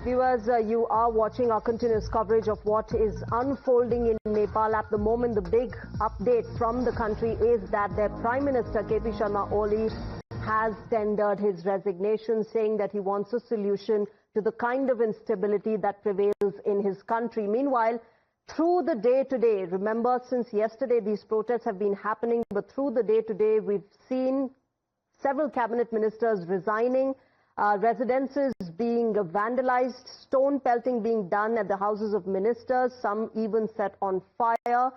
Viewers, you are watching our continuous coverage of what is unfolding in Nepal. At the moment, the big update from the country is that their Prime Minister, KP Sharma Oli, has tendered his resignation, saying that he wants a solution to the kind of instability that prevails in his country. Meanwhile, through the day today, remember, since yesterday these protests have been happening, but through the day today, we've seen several cabinet ministers resigning, residences being vandalized, stone pelting being done at the houses of ministers, some even set on fire.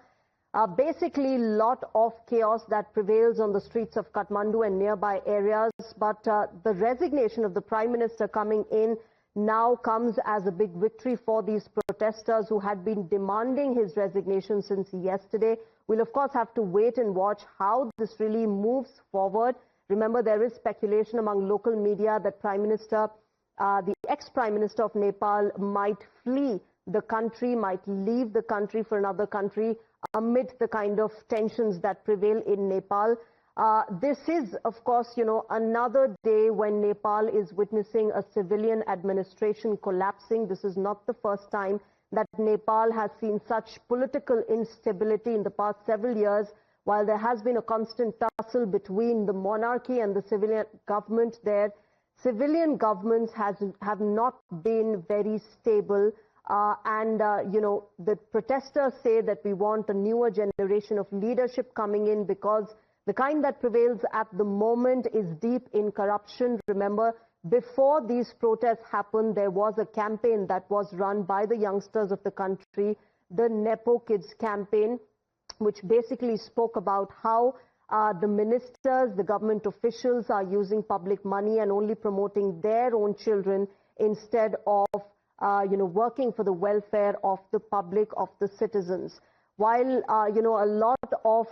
Basically, lot of chaos that prevails on the streets of Kathmandu and nearby areas. But the resignation of the Prime Minister coming in now comes as a big victory for these protesters who had been demanding his resignation since yesterday. We'll of course have to wait and watch how this really moves forward. Remember, there is speculation among local media that the ex-Prime Minister of Nepal might flee the country, might leave the country for another country amid the kind of tensions that prevail in Nepal. This is, of course, another day when Nepal is witnessing a civilian administration collapsing. This is not the first time that Nepal has seen such political instability in the past several years. While there has been a constant tussle between the monarchy and the civilian government there, civilian governments have not been very stable. The protesters say that we want a newer generation of leadership coming in because the kind that prevails at the moment is deep in corruption. Remember, before these protests happened, there was a campaign that was run by the youngsters of the country, the Nepo Kids campaign, which basically spoke about how the ministers, the government officials are using public money and only promoting their own children instead of, working for the welfare of the public, of the citizens. While, a lot of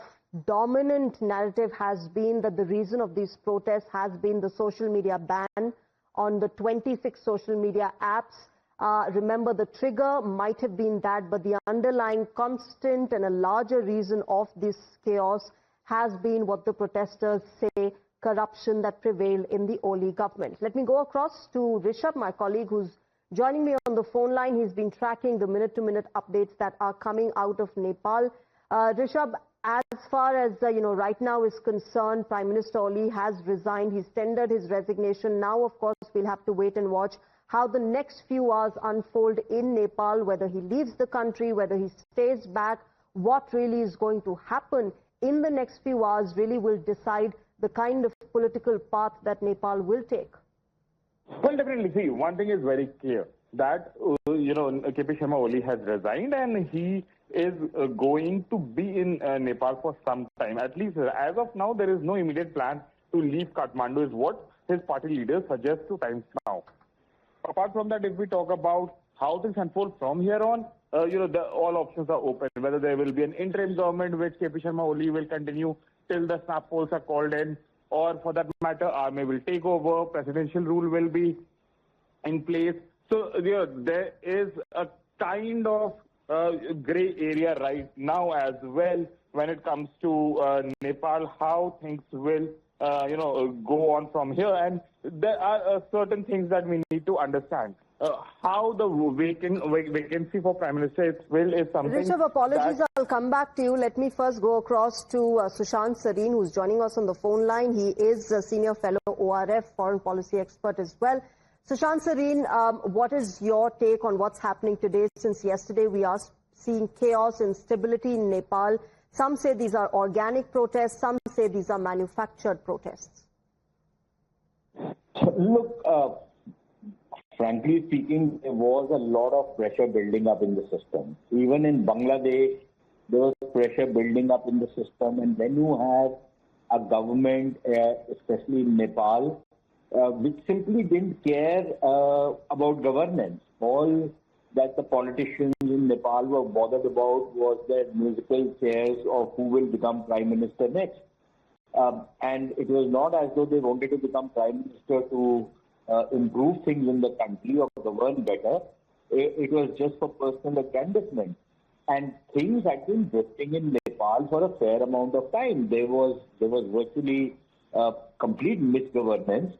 dominant narrative has been that the reason of these protests has been the social media ban on the 26 social media apps. Remember, the trigger might have been that, but the underlying constant and a larger reason of this chaos has been what the protesters say, corruption that prevail in the Oli government. Let me go across to Rishabh, my colleague, who's joining me on the phone line. He's been tracking the minute-to-minute updates that are coming out of Nepal. Rishabh, as far as, right now is concerned, Prime Minister Oli has resigned. He's tendered his resignation. Now, of course, we'll have to wait and watch how the next few hours unfold in Nepal, whether he leaves the country, whether he stays back, what really is going to happen in the next few hours really will decide the kind of political path that Nepal will take. Well, definitely. See, one thing is very clear that, KP Sharma Oli has resigned and he is going to be in Nepal for some time. At least as of now, there is no immediate plan to leave Kathmandu is what his party leaders suggest to Times Now. Apart from that, if we talk about how things unfold from here on, all options are open. Whether there will be an interim government, which KP Sharma Oli will continue till the snap polls are called in, or for that matter, army will take over, presidential rule will be in place. So there is a kind of grey area right now as well when it comes to Nepal, how things will go on from here. And there are certain things that we need to understand. How the vacancy for Prime Minister is something. Rishabh, apologies, I'll come back to you. Let me first go across to Sushant Sareen, who's joining us on the phone line. He is a senior fellow ORF, foreign policy expert as well. Sushant Sareen, what is your take on what's happening today? Since yesterday we are seeing chaos, instability in Nepal. Some say these are organic protests, some say these are manufactured protests. Look, frankly speaking, there was a lot of pressure building up in the system. Even in Bangladesh, there was pressure building up in the system. And when you have a government, especially in Nepal, which simply didn't care about governance. All that the politicians in Nepal were bothered about was their musical chairs of who will become Prime Minister next. And it was not as though they wanted to become Prime Minister to improve things in the country or govern better. It was just for personal aggrandizement. And things had been drifting in Nepal for a fair amount of time. There was virtually complete misgovernance.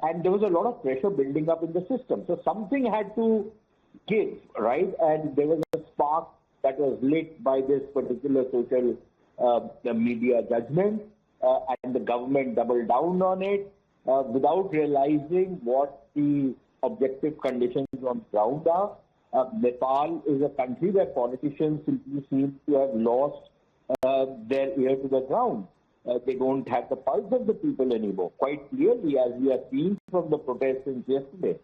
and there was a lot of pressure building up in the system. So something had to give, right? And there was a spark that was lit by this particular social media judgment, and the government doubled down on it without realizing what the objective conditions on ground are. Nepal is a country where politicians simply seem to have lost their ear to the ground. They don't have the pulse of the people anymore, quite clearly, as we are seeing from the protests since yesterday.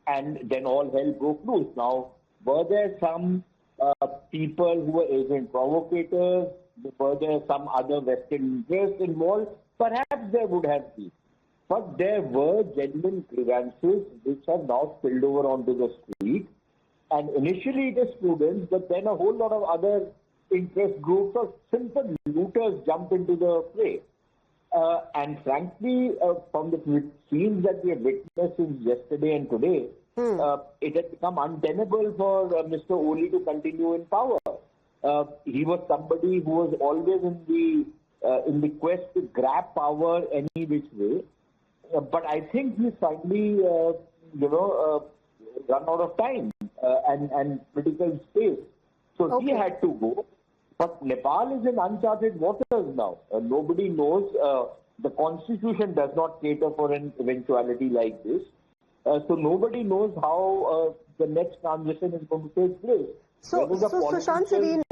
And then all hell broke loose. Now, were there some people who were agent provocators? Were there some other vested interests involved? Perhaps there would have been. But there were genuine grievances which have now spilled over onto the street. And initially it is students, but then a whole lot of other interest groups or simple looters jump into the fray. And frankly, from the scenes that we have witnessed since yesterday and today, it has become untenable for Mr. Oli to continue in power. He was somebody who was always in the quest to grab power any which way. But I think he's finally, run out of time and political space. So he had to go. But Nepal is in uncharted waters now. Nobody knows. The constitution does not cater for an eventuality like this. So nobody knows how the next transition is going to take place. So Sushant Sareen,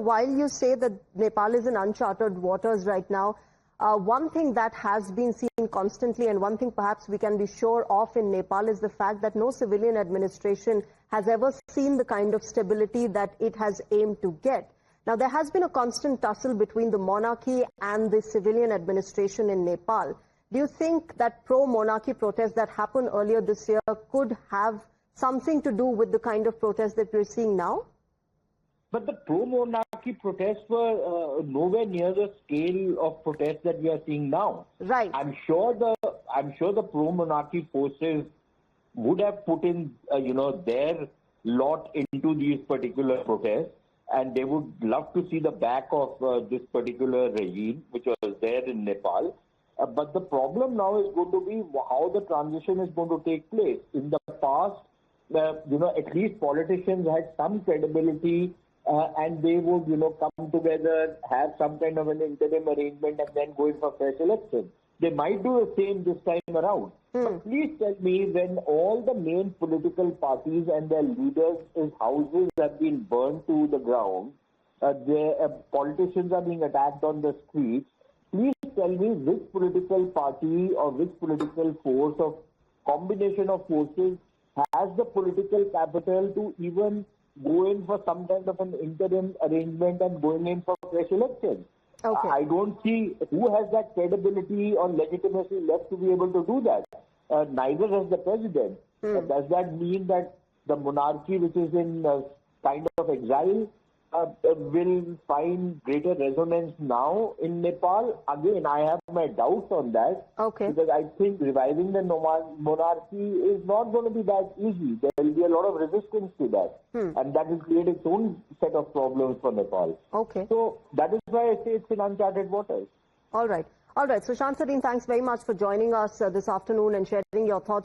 while you say that Nepal is in uncharted waters right now, one thing that has been seen constantly, and one thing perhaps we can be sure of in Nepal, is the fact that no civilian administration has ever seen the kind of stability that it has aimed to get. Now, there has been a constant tussle between the monarchy and the civilian administration in Nepal. Do you think that pro-monarchy protests that happened earlier this year could have something to do with the kind of protests that we're seeing now? But the pro-monarchy protests were nowhere near the scale of protests that we are seeing now. Right. I'm sure the pro-monarchy forces would have put in, their lot into these particular protests, and they would love to see the back of this particular regime, which was there in Nepal. But the problem now is going to be how the transition is going to take place. In the past, at least politicians had some credibility, and they would, come together, have some kind of an interim arrangement, and then go in for fresh elections. They might do the same this time around. But please tell me, when all the main political parties and their leaders' houses have been burned to the ground, their politicians are being attacked on the streets, please tell me which political party or which political force or combination of forces has the political capital to even go in for some kind of an interim arrangement and going in for fresh elections. Okay. I don't see who has that credibility or legitimacy left to be able to do that. Neither has the president. Does that mean that the monarchy, which is in kind of exile, will find greater resonance now in Nepal? Again, I have my doubts on that. Okay. Because I think reviving the monarchy is not going to be that easy. There will be a lot of resistance to that. And that will create its own set of problems for Nepal. Okay. So that is why I say it's in uncharted waters. All right. All right. So, Sushant Sareen, thanks very much for joining us this afternoon and sharing your thoughts